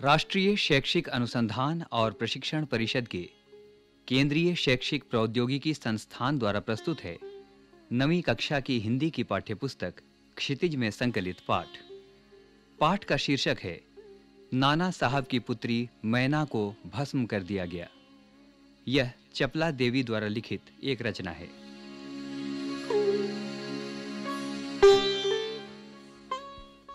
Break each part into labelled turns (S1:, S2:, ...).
S1: राष्ट्रीय शैक्षिक अनुसंधान और प्रशिक्षण परिषद के केंद्रीय शैक्षिक प्रौद्योगिकी संस्थान द्वारा प्रस्तुत है नवीं कक्षा की हिंदी की पाठ्यपुस्तक क्षितिज में संकलित पाठ। पाठ का शीर्षक है नाना साहब की पुत्री मैना को भस्म कर दिया गया। यह चपला देवी द्वारा लिखित एक रचना है।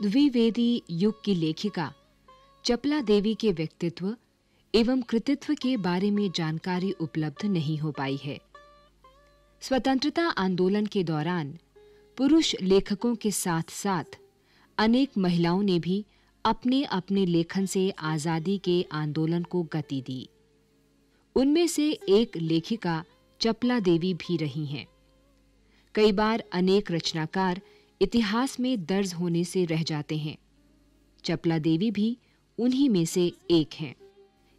S2: द्विवेदी युग की लेखिका चपला देवी के व्यक्तित्व एवं कृतित्व के बारे में जानकारी उपलब्ध नहीं हो पाई है। स्वतंत्रता आंदोलन के दौरान पुरुष लेखकों के साथ-साथ अनेक महिलाओं ने भी अपने-अपने लेखन से आजादी के आंदोलन को गति दी। उनमें से एक लेखिका चपला देवी भी रही हैं। कई बार अनेक रचनाकार इतिहास में दर्ज होने से रह जाते हैं। चपला देवी भी उन्हीं में से एक हैं।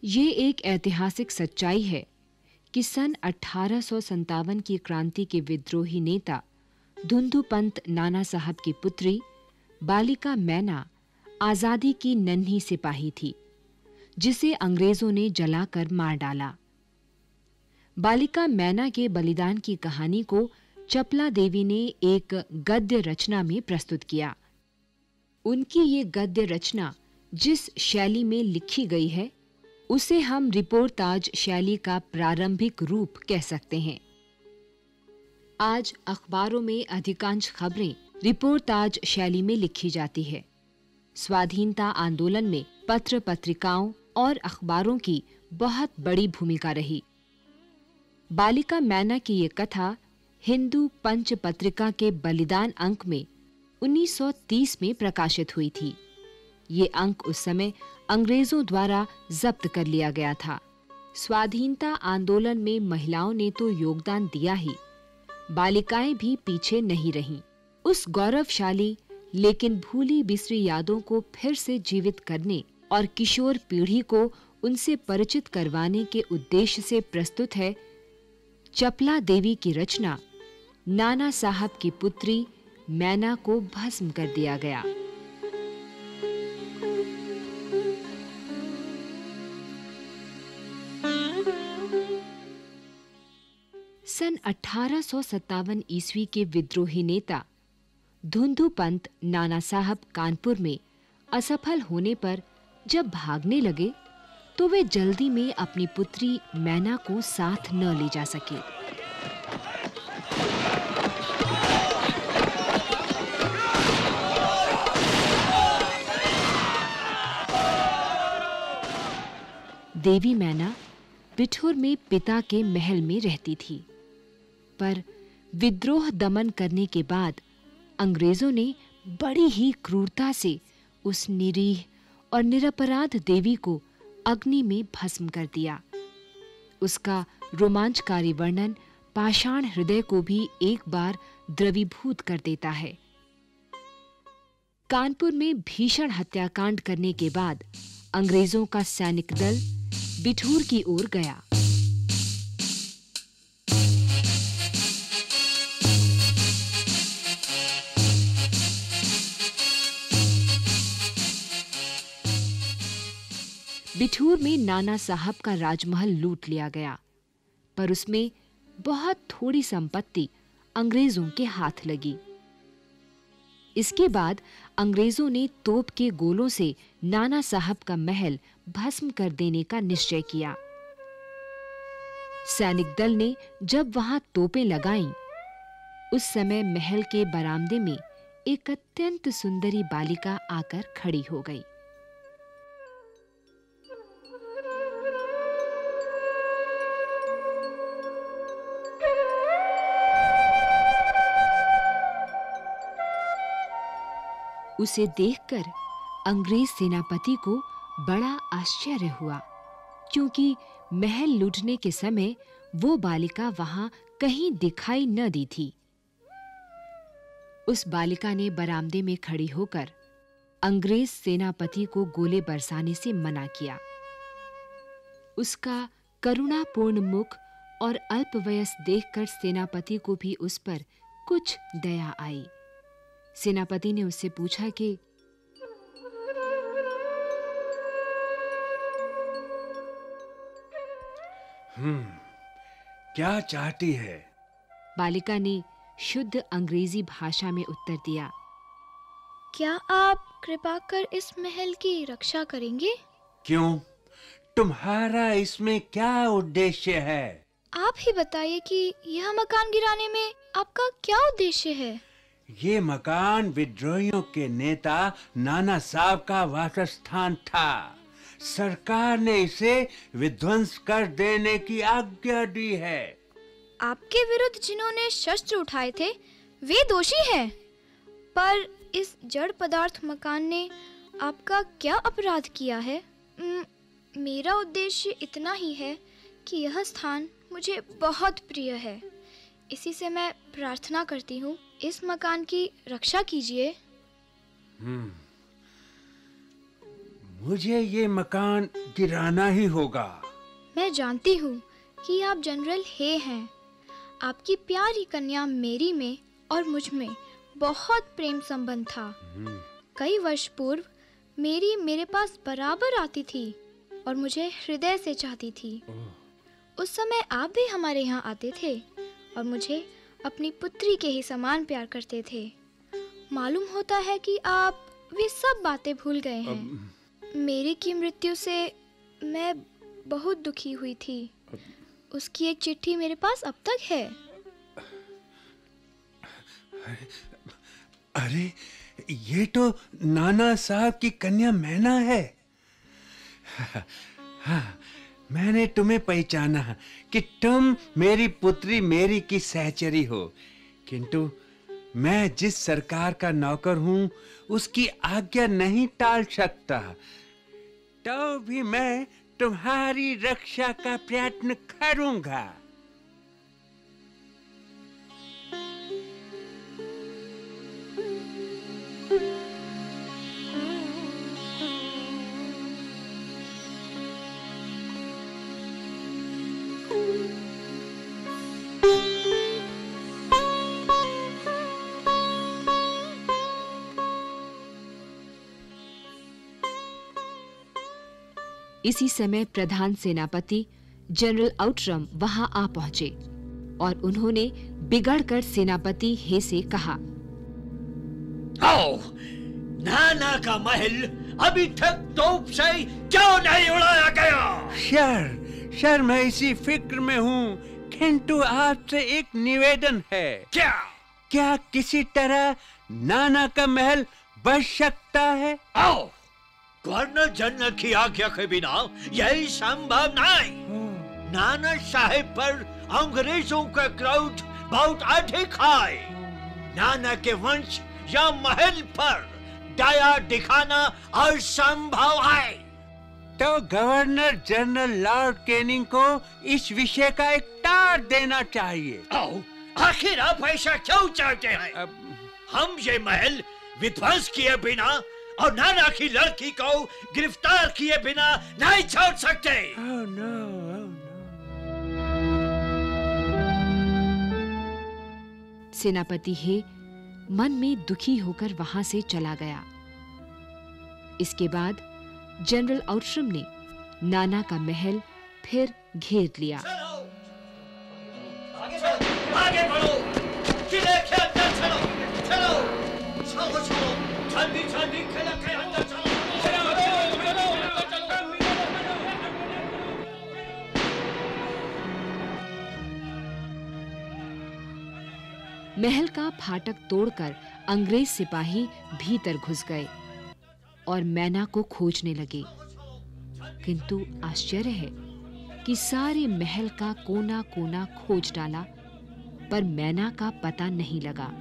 S2: ये एक ऐतिहासिक सच्चाई है कि सन 1857 की क्रांति के विद्रोही नेता धुंधुपंत नाना साहब की पुत्री बालिका मैना आजादी की नन्ही सिपाही थी, जिसे अंग्रेजों ने जलाकर मार डाला। बालिका मैना के बलिदान की कहानी को चपला देवी ने एक गद्य रचना में प्रस्तुत किया। उनकी ये गद्य रचना जिस शैली में लिखी गई है, उसे हम रिपोर्टाज शैली का प्रारंभिक रूप कह सकते हैं। आज अखबारों में अधिकांश खबरें रिपोर्टाज शैली में लिखी जाती है। स्वाधीनता आंदोलन में पत्र पत्रिकाओं और अखबारों की बहुत बड़ी भूमिका रही। बालिका मैना की ये कथा हिंदू पंच पत्रिका के बलिदान अंक में 1930 में प्रकाशित हुई थी। ये अंक उस समय अंग्रेजों द्वारा जब्त कर लिया गया था। स्वाधीनता आंदोलन में महिलाओं ने तो योगदान दिया ही, बालिकाएं भी पीछे नहीं रहीं। उस गौरवशाली लेकिन भूली बिसरी यादों को फिर से जीवित करने और किशोर पीढ़ी को उनसे परिचित करवाने के उद्देश्य से प्रस्तुत है चपला देवी की रचना नाना साहब की पुत्री मैना को भस्म कर दिया गया। सन 1857 ईस्वी के विद्रोही नेता धुंधुपंत नाना साहब कानपुर में असफल होने पर जब भागने लगे, तो वे जल्दी में अपनी पुत्री मैना को साथ न ले जा सके। देवी मैना बिठूर में पिता के महल में रहती थी, पर विद्रोह दमन करने के बाद अंग्रेजों ने बड़ी ही क्रूरता से उस निरीह और निरपराध देवी को अग्नि में भस्म कर दिया। उसका रोमांचकारी वर्णन पाषाण हृदय को भी एक बार द्रवीभूत कर देता है। कानपुर में भीषण हत्याकांड करने के बाद अंग्रेजों का सैनिक दल बिठूर की ओर गया। बिठूर में नाना साहब का राजमहल लूट लिया गया, पर उसमें बहुत थोड़ी संपत्ति अंग्रेजों के हाथ लगी। इसके बाद अंग्रेजों ने तोप के गोलों से नाना साहब का महल भस्म कर देने का निश्चय किया। सैनिक दल ने जब वहां तोपें लगाईं, उस समय महल के बरामदे में एक अत्यंत सुंदरी बालिका आकर खड़ी हो गई। उसे देखकर अंग्रेज सेनापति को बड़ा आश्चर्य हुआ, क्योंकि महल लूटने के समय वो बालिका वहां कहीं दिखाई न दी थी। उस बालिका ने बरामदे में खड़ी होकर अंग्रेज सेनापति को गोले बरसाने से मना किया। उसका करुणापूर्ण मुख और अल्पवयस देखकर सेनापति को भी उस पर कुछ दया आई। सेनापति ने उससे पूछा कि
S3: क्या चाहती है?
S2: बालिका ने शुद्ध अंग्रेजी भाषा में उत्तर दिया।
S4: क्या आप कृपा कर इस महल की रक्षा करेंगे?
S3: क्यों? तुम्हारा इसमें क्या उद्देश्य है?
S4: आप ही बताइए कि यह मकान गिराने में आपका क्या उद्देश्य है?
S3: ये मकान विद्रोहियों के नेता नाना साहब का वासस्थान था। सरकार ने इसे विध्वंस कर देने की आज्ञा दी है।
S4: आपके विरुद्ध जिन्होंने शस्त्र उठाए थे वे दोषी हैं, पर इस जड़ पदार्थ मकान ने आपका क्या अपराध किया है? मेरा उद्देश्य इतना ही है कि यह स्थान मुझे बहुत प्रिय है। इसी से मैं प्रार्थना करती हूँ, इस मकान की रक्षा कीजिए।
S3: मुझे ये मकान गिराना ही होगा।
S4: मैं जानती हूँ कि आप जनरल हे हैं। आपकी प्यारी कन्या मेरी में और मुझ में बहुत प्रेम संबंध था। कई वर्ष पूर्व मेरी मेरे पास बराबर आती थी और मुझे हृदय से चाहती थी। उस समय आप भी हमारे यहाँ आते थे और मुझे अपनी पुत्री के ही समान प्यार करते थे। मालूम होता है कि आप वे सब बातें भूल गए हैं। मेरी की मृत्यु से मैं बहुत दुखी हुई थी। उसकी एक चिट्ठी मेरे पास अब तक है।
S3: अरे, ये तो नाना साहब की कन्या मैना है। हाँ, मैंने तुम्हें पहचाना कि तुम मेरी पुत्री मेरी की सहचरी हो, किंतु मैं जिस सरकार का नौकर हूँ उसकी आज्ञा नहीं टाल सकता। तो भी मैं तुम्हारी रक्षा का प्रयत्न करूंगा।
S2: इसी समय प्रधान सेनापति जनरल आउटरम वहां आ पहुंचे और उन्होंने बिगड़कर सेनापति हे से कहा,
S5: आओ, नाना का महल अभी तक तोप से क्यों नहीं उड़ाया गया?
S3: सर मैं इसी फिक्र में हूँ, किंतु आपसे एक निवेदन है। क्या किसी तरह नाना का महल बच सकता है?
S5: आओ, गवर्नर जनरल की आज्ञा के बिना यही संभव नहीं। नाना साहेब पर अंग्रेजों का क्राउड बहुत अधिक है। नाना के वंश या महल पर दया दिखाना असंभव है।
S3: तो गवर्नर जनरल लॉर्ड कैनिंग को इस विषय का एक तार देना चाहिए।
S5: आओ, आखिर आप ऐसा क्यों चाहते हैं? हम ये महल विध्वंस किए बिना और नाना की लड़की को गिरफ्तार किए बिना नहीं छोड़ सकते।
S3: Oh, no.
S2: सेनापति हे मन में दुखी होकर वहां से चला गया। इसके बाद जनरल आउटरम ने नाना का महल फिर घेर लिया।
S5: आगे बढ़ो, किले के अंदर चलो, जल्दी किले के अंदर चलो।
S2: महल का फाटक तोड़कर अंग्रेज सिपाही भीतर घुस गए और मैना को खोजने लगे, किंतु आश्चर्य है कि सारे महल का कोना-कोना खोज डाला, पर मैना का पता नहीं लगा।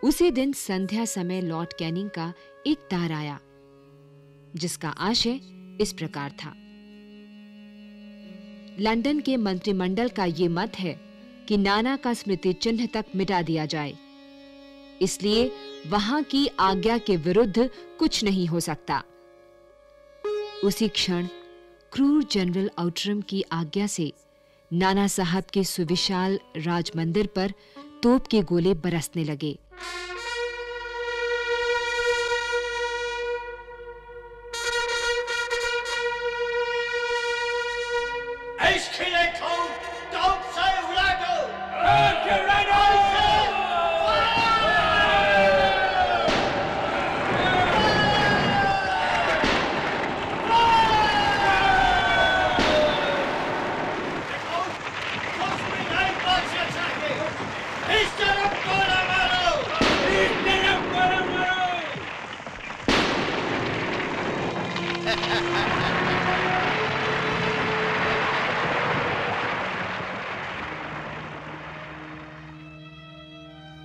S2: उसी दिन संध्या समय लॉर्ड कैनिंग का एक तार आया, जिसका आशय इस प्रकार था। लंदन के मंत्रिमंडल का ये मत है कि नाना का स्मृति चिन्ह तक मिटा दिया जाए, इसलिए वहां की आज्ञा के विरुद्ध कुछ नहीं हो सकता। उसी क्षण क्रूर जनरल आउटरम की आज्ञा से नाना साहब के सुविशाल राजमंदिर पर तोप के गोले बरसने लगे।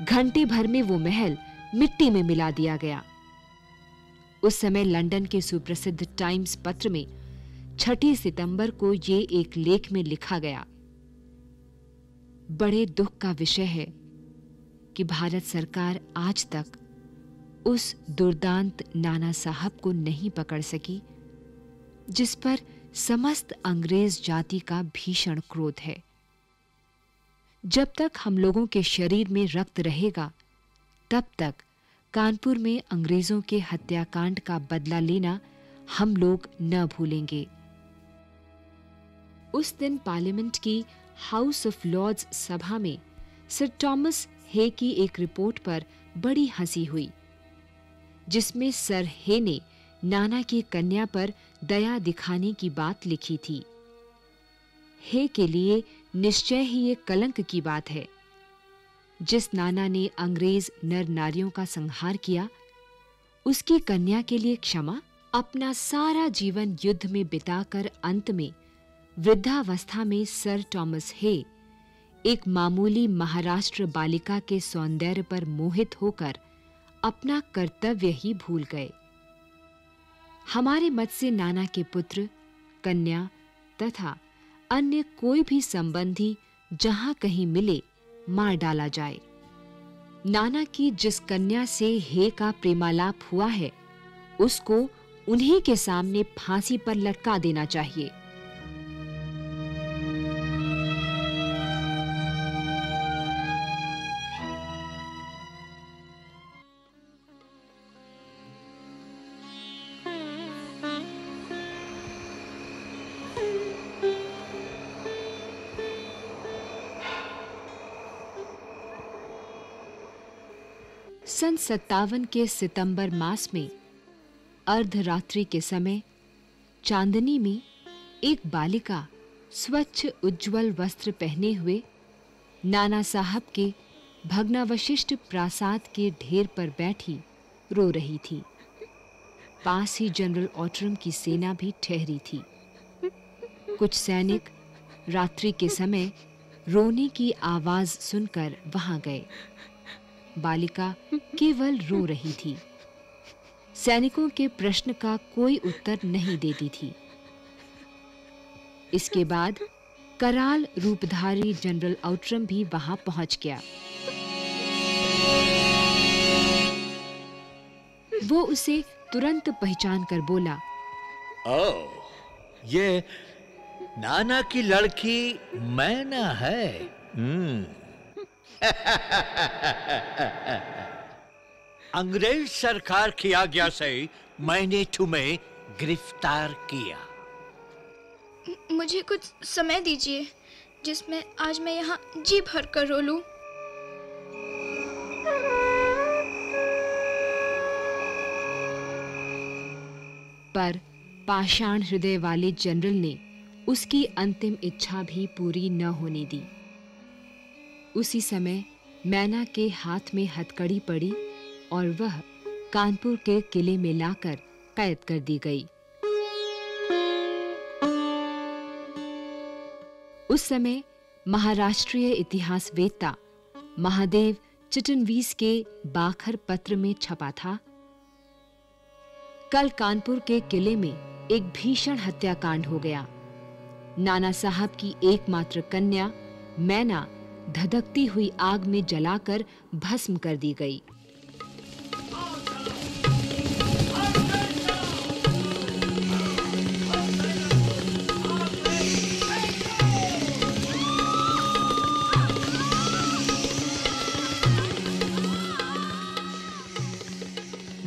S2: घंटे भर में वो महल मिट्टी में मिला दिया गया। उस समय लंदन के सुप्रसिद्ध टाइम्स पत्र में 6 सितंबर को ये एक लेख में लिखा गया, बड़े दुख का विषय है कि भारत सरकार आज तक उस दुर्दांत नाना साहब को नहीं पकड़ सकी जिस पर समस्त अंग्रेज जाति का भीषण क्रोध है। जब तक हम लोगों के शरीर में रक्त रहेगा, तब तक कानपुर में अंग्रेजों के हत्याकांड का बदला लेना हम लोग न भूलेंगे। उस दिन पार्लियामेंट की हाउस ऑफ लॉर्ड्स सभा में सर थॉमस हे की एक रिपोर्ट पर बड़ी हंसी हुई, जिसमें सर हे ने नाना की कन्या पर दया दिखाने की बात लिखी थी। हे के लिए निश्चय ही ये कलंक की बात है। जिस नाना ने अंग्रेज नर नारियों का संहार किया, उसकी कन्या के लिए क्षमा? अपना सारा जीवन युद्ध में बिताकर अंत में वृद्धावस्था में सर थॉमस हे एक मामूली महाराष्ट्र बालिका के सौंदर्य पर मोहित होकर अपना कर्तव्य ही भूल गए। हमारे मत से नाना के पुत्र, कन्या तथा अन्य कोई भी संबंधी जहां कहीं मिले मार डाला जाए। नाना की जिस कन्या से हे का प्रेमालाप हुआ है, उसको उन्हीं के सामने फांसी पर लटका देना चाहिए। सन 57 के सितंबर मास में अर्धरात्रि के समय चांदनी में एक बालिका स्वच्छ उज्जवल वस्त्र पहने हुए नाना साहब के भग्नावशिष्ट प्रासाद के ढेर पर बैठी रो रही थी। पास ही जनरल ऑटरम की सेना भी ठहरी थी। कुछ सैनिक रात्रि के समय रोने की आवाज सुनकर वहां गए। बालिका केवल रो रही थी। सैनिकों के प्रश्न का कोई उत्तर नहीं देती थी। इसके बाद कराल रूपधारी जनरल आउटरम भी वहां पहुंच गया। वो उसे तुरंत पहचान कर बोला,
S5: ओह, ये नाना की लड़की मैना है। अंग्रेज सरकार की आज्ञा से मैंने तुम्हें गिरफ्तार किया।
S4: मुझे कुछ समय दीजिए जिसमें आज मैं यहाँ जी भर कर रो लूं।
S2: पर पाषाण हृदय वाले जनरल ने उसकी अंतिम इच्छा भी पूरी न होने दी। उसी समय मैना के हाथ में हथकड़ी पड़ी और वह कानपुर के किले में लाकर कैद कर दी गई। उस समय महाराष्ट्रीय इतिहासवेत्ता महादेव चिटनवीस के बाखर पत्र में छपा था, कल कानपुर के किले में एक भीषण हत्याकांड हो गया। नाना साहब की एकमात्र कन्या मैना धधकती हुई आग में जलाकर भस्म कर दी गई।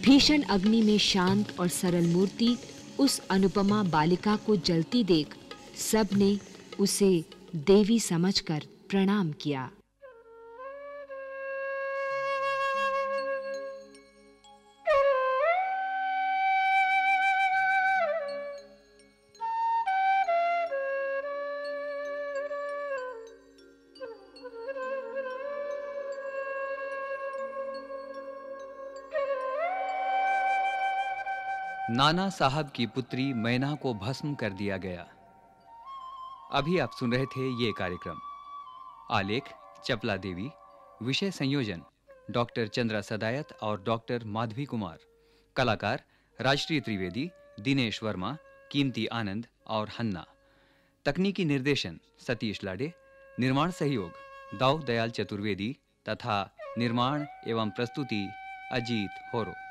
S2: भीषण अग्नि में शांत और सरल मूर्ति उस अनुपमा बालिका को जलती देख सब ने उसे देवी समझकर प्रणाम किया।
S1: नाना साहब की पुत्री मैना को भस्म कर दिया गया। अभी आप सुन रहे थे ये कार्यक्रम। आलेख चपला देवी, विषय संयोजन डॉक्टर चंद्रा सदायत और डॉक्टर माधवी कुमार, कलाकार राजश्री त्रिवेदी, दिनेश वर्मा, कीमती आनंद और हन्ना, तकनीकी निर्देशन सतीश लाडे, निर्माण सहयोग दाऊ दयाल चतुर्वेदी तथा निर्माण एवं प्रस्तुति अजीत होरो।